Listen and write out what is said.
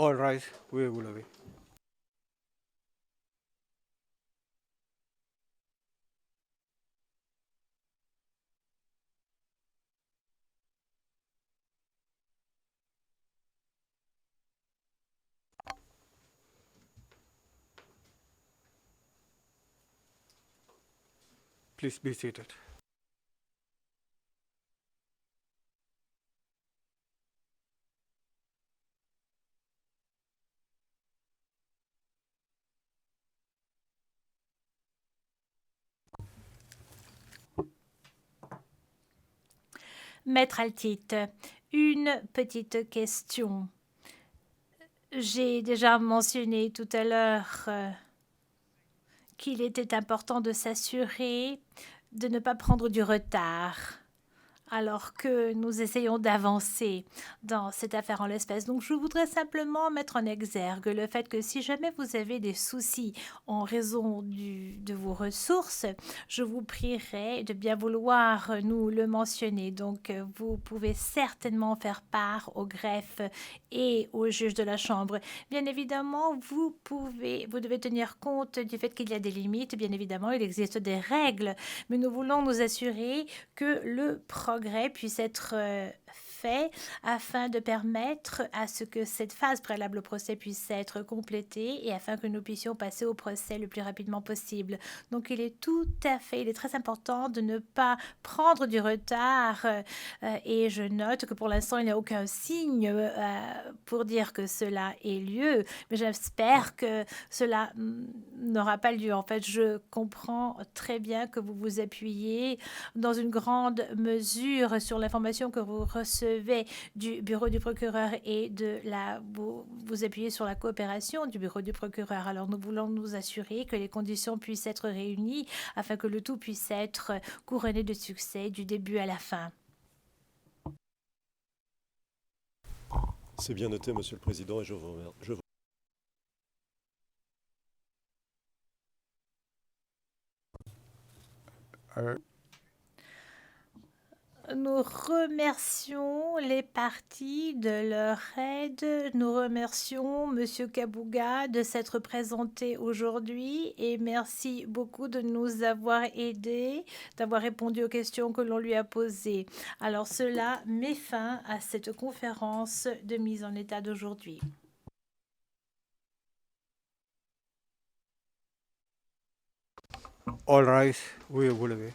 All right, oui, vous l'avez. Please be seated. Maître Altit, une petite question. J'ai déjà mentionné tout à l'heure qu'il était important de s'assurer de ne pas prendre du retard alors que nous essayons d'avancer dans cette affaire en l'espèce. Donc je voudrais simplement mettre en exergue le fait que si jamais vous avez des soucis en raison de vos ressources, je vous prierai de bien vouloir nous le mentionner. Donc vous pouvez certainement faire part au greffe et au juge de la chambre. Bien évidemment, vous devez tenir compte du fait qu'il y a des limites. Bien évidemment, il existe des règles, mais nous voulons nous assurer que le progrès puisse être fait afin de permettre à ce que cette phase préalable au procès puisse être complétée et afin que nous puissions passer au procès le plus rapidement possible. Donc il est très important de ne pas prendre du retard et je note que pour l'instant il n'y a aucun signe pour dire que cela ait lieu, mais j'espère que cela n'aura pas lieu. En fait, je comprends très bien que vous vous appuyez dans une grande mesure sur l'information que vous recevez du bureau du procureur et vous appuyez sur la coopération du bureau du procureur. Alors nous voulons nous assurer que les conditions puissent être réunies afin que le tout puisse être couronné de succès du début à la fin. C'est bien noté, Monsieur le Président, et je vous remercie. Nous remercions les parties de leur aide. Nous remercions Monsieur Kabouga de s'être présenté aujourd'hui et merci beaucoup de nous avoir aidés, d'avoir répondu aux questions que l'on lui a posées. Alors cela met fin à cette conférence de mise en état d'aujourd'hui. All right, oui, vous l'avez.